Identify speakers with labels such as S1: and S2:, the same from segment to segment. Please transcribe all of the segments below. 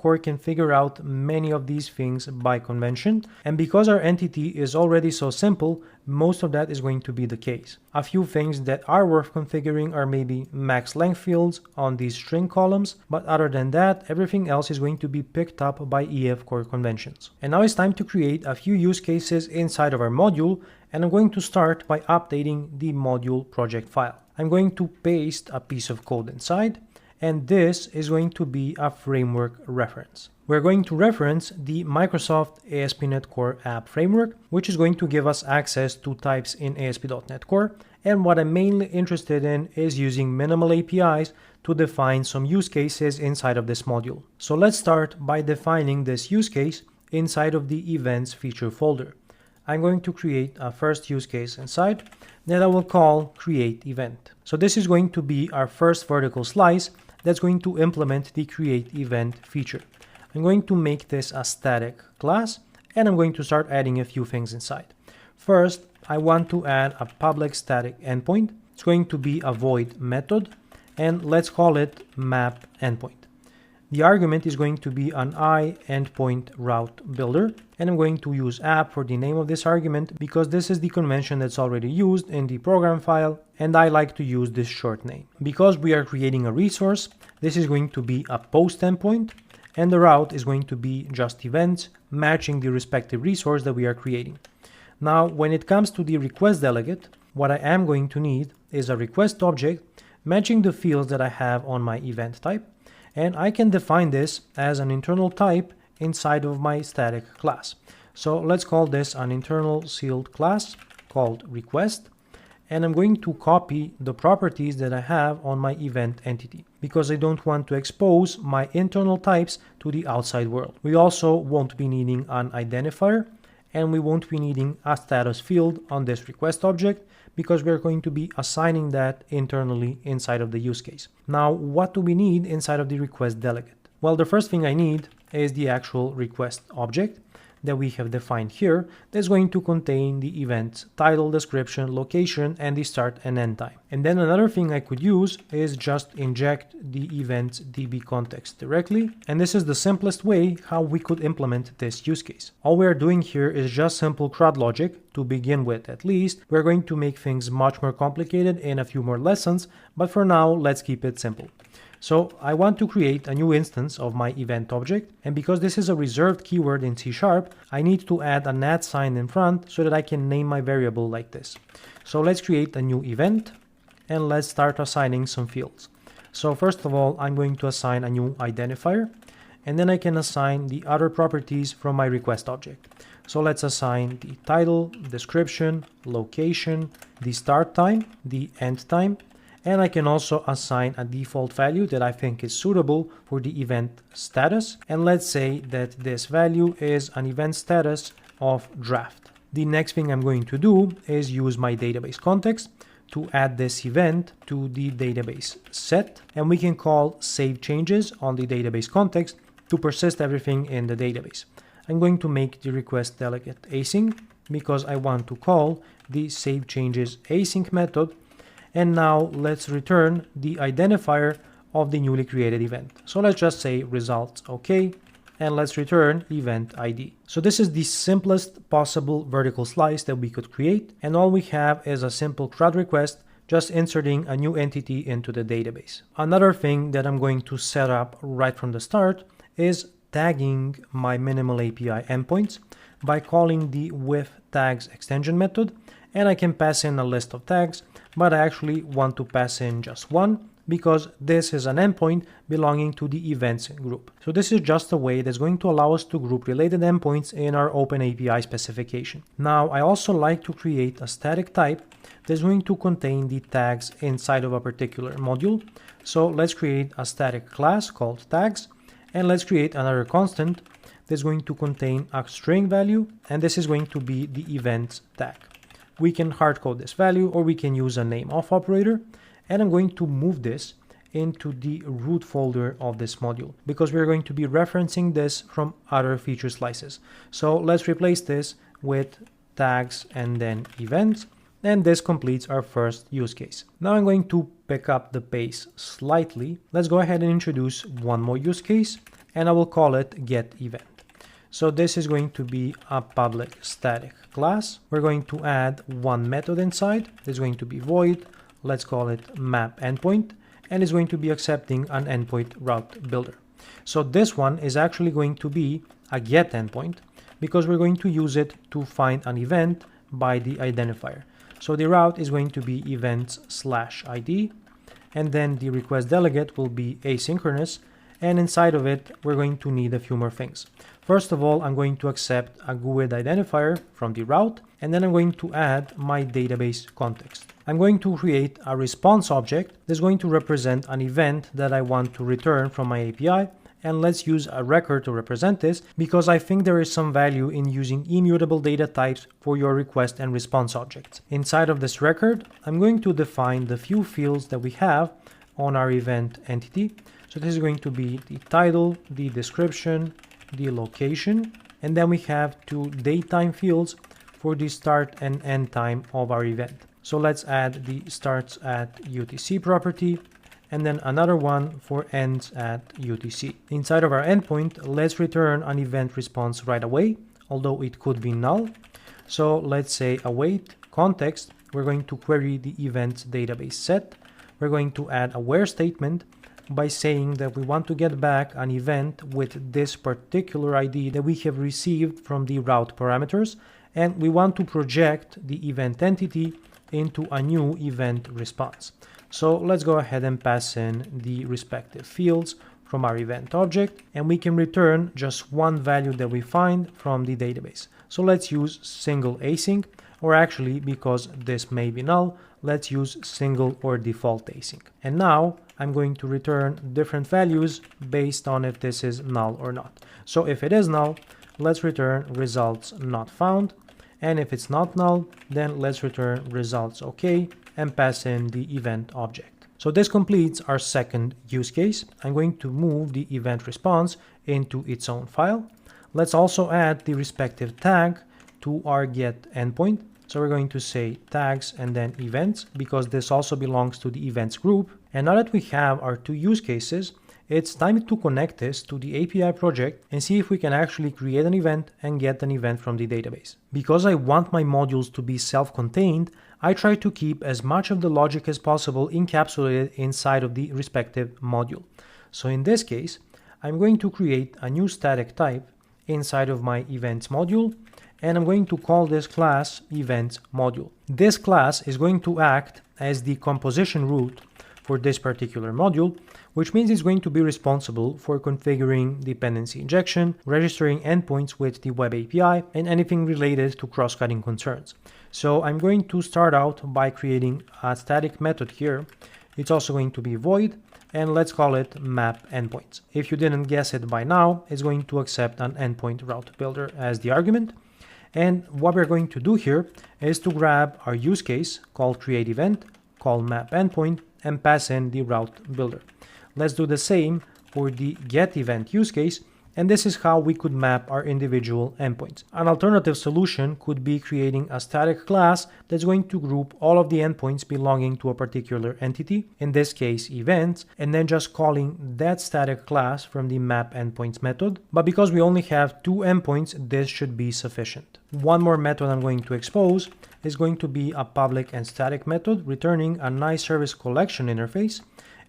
S1: core can figure out many of these things by convention, and because our entity is already so simple, most of that is going to be the case. A few things that are worth configuring are maybe max length fields on these string columns, but other than that, everything else is going to be picked up by EF core conventions. And now it's time to create a few use cases inside of our module, and I'm going to start by updating the module project file. I'm going to paste a piece of code inside, and this is going to be a framework reference. We're going to reference the Microsoft ASP.NET Core App Framework, which is going to give us access to types in ASP.NET Core. And what I'm mainly interested in is using minimal APIs to define some use cases inside of this module. So let's start by defining this use case inside of the events feature folder. I'm going to create a first use case inside that I will call create event. So this is going to be our first vertical slice that's going to implement the create event feature. I'm going to make this a static class, and I'm going to start adding a few things inside. First, I want to add a public static endpoint. It's going to be a void method, and let's call it map endpoint. The argument is going to be an endpoint route builder, and I'm going to use app for the name of this argument because this is the convention that's already used in the program file, and I like to use this short name. Because we are creating a resource, this is going to be a post endpoint, and the route is going to be just events matching the respective resource that we are creating. Now, when it comes to the request delegate, what I am going to need is a request object matching the fields that I have on my event type, and I can define this as an internal type inside of my static class. So let's call this an internal sealed class called request, and I'm going to copy the properties that I have on my event entity because I don't want to expose my internal types to the outside world. We also won't be needing an identifier, and we won't be needing a status field on this request object because we're going to be assigning that internally inside of the use case. Now, what do we need inside of the request delegate? Well, the first thing I need is the actual request object that we have defined here that's going to contain the event's title, description, location, and the start and end time. And then another thing I could use is just inject the event's DB context directly. And this is the simplest way how we could implement this use case. All we are doing here is just simple CRUD logic to begin with, at least. We're going to make things much more complicated in a few more lessons, but for now, let's keep it simple. So I want to create a new instance of my event object, and because this is a reserved keyword in C#, I need to add an @ sign in front so that I can name my variable like this. So let's create a new event, and let's start assigning some fields. So first of all, I'm going to assign a new identifier, and then I can assign the other properties from my request object. So let's assign the title, description, location, the start time, the end time, and I can also assign a default value that I think is suitable for the event status. And let's say that this value is an event status of draft. The next thing I'm going to do is use my database context to add this event to the database set. And we can call save changes on the database context to persist everything in the database. I'm going to make the request delegate async because I want to call the save changes async method. And now let's return the identifier of the newly created event. So let's just say results OK, and let's return event ID. So this is the simplest possible vertical slice that we could create, and all we have is a simple CRUD request just inserting a new entity into the database. Another thing that I'm going to set up right from the start is tagging my minimal API endpoints by calling the with tags extension method, and I can pass in a list of tags, but I actually want to pass in just one because this is an endpoint belonging to the events group. So this is just a way that's going to allow us to group related endpoints in our OpenAPI specification. Now, I also like to create a static type that's going to contain the tags inside of a particular module. So let's create a static class called tags, and let's create another constant that's going to contain a string value, and this is going to be the events tag. We can hardcode this value, or we can use a name of operator, and I'm going to move this into the root folder of this module because we're going to be referencing this from other feature slices. So let's replace this with tags and then events, and this completes our first use case. Now I'm going to pick up the pace slightly. Let's go ahead and introduce one more use case, and I will call it getEvent. So this is going to be a public static class. We're going to add one method inside. There's going to be void. Let's call it mapEndpoint, and it's going to be accepting an endpoint route builder. So this one is actually going to be a getEndpoint because we're going to use it to find an event by the identifier. So the route is going to be events/id, and then the request delegate will be asynchronous, and inside of it we're going to need a few more things. First of all, I'm going to accept a GUID identifier from the route, and then I'm going to add my database context. I'm going to create a response object that's going to represent an event that I want to return from my API, and let's use a record to represent this because I think there is some value in using immutable data types for your request and response objects. Inside of this record, I'm going to define the few fields that we have on our event entity. So this is going to be the title, the description, the location, and then we have two datetime fields for the start and end time of our event. So let's add the starts at UTC property, and then another one for ends at UTC. Inside of our endpoint, let's return an event response right away, although it could be null. So let's say await context. We're going to query the events database set. We're going to add a where statement by saying that we want to get back an event with this particular ID that we have received from the route parameters, and we want to project the event entity into a new event response. So let's go ahead and pass in the respective fields from our event object, and we can return just one value that we find from the database. So let's use single async, or actually, because this may be null, let's use single or default async. And now I'm going to return different values based on if this is null or not. So if it is null, let's return results not found. And if it's not null, then let's return results okay and pass in the event object. So this completes our second use case. I'm going to move the event response into its own file. Let's also add the respective tag to our getEndpoint. So we're going to say tags and then events because this also belongs to the events group. And now that we have our two use cases, it's time to connect this to the API project and see if we can actually create an event and get an event from the database. Because I want my modules to be self-contained, I try to keep as much of the logic as possible encapsulated inside of the respective module. So in this case, I'm going to create a new static type inside of my events module, and I'm going to call this class events module. This class is going to act as the composition root for this particular module, which means it's going to be responsible for configuring dependency injection, registering endpoints with the web API, and anything related to cross-cutting concerns. So I'm going to start out by creating a static method here. It's also going to be void, and let's call it mapEndpoints. If you didn't guess it by now, it's going to accept an endpoint route builder as the argument. And what we're going to do here is to grab our use case called createEvent, call mapEndpoint, and pass in the route builder. Let's do the same for the getEvent use case, and this is how we could map our individual endpoints. An alternative solution could be creating a static class that's going to group all of the endpoints belonging to a particular entity, in this case events, and then just calling that static class from the mapEndpoints method. But because we only have two endpoints, this should be sufficient. One more method I'm going to expose is going to be a public and static method returning a nice service collection interface,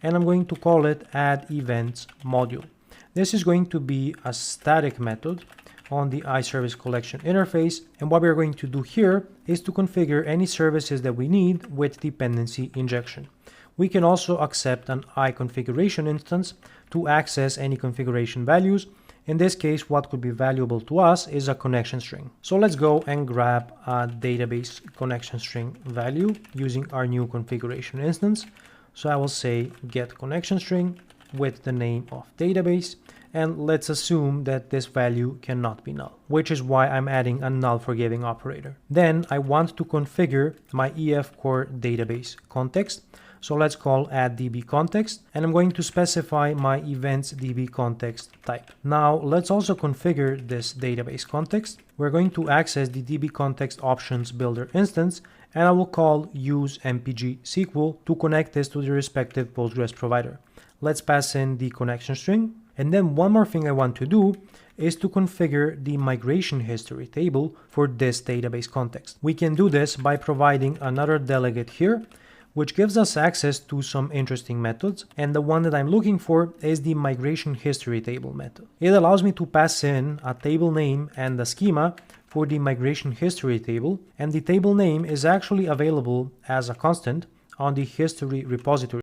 S1: and I'm going to call it addEventsModule. This is going to be a static method on the iService collection interface, and what we're going to do here is to configure any services that we need with dependency injection. We can also accept an iConfiguration instance to access any configuration values. In this case, what could be valuable to us is a connection string. So let's go and grab a database connection string value using our new configuration instance. So I will say get connection string with the name of database, and let's assume that this value cannot be null, which is why I'm adding a null forgiving operator. Then I want to configure my EF core database context. So let's call addDBContext, and I'm going to specify my events DB context type. Now let's also configure this database context. We're going to access the DB context options builder instance, and I will call use MPG SQL to connect this to the respective Postgres provider. Let's pass in the connection string, And then one more thing I want to do is to configure the migration history table for this database context. We can do this by providing another delegate here, which gives us access to some interesting methods, and the one that I'm looking for is the migration history table method. It allows me to pass in a table name and a schema for the migration history table, and the table name is actually available as a constant on the history repository.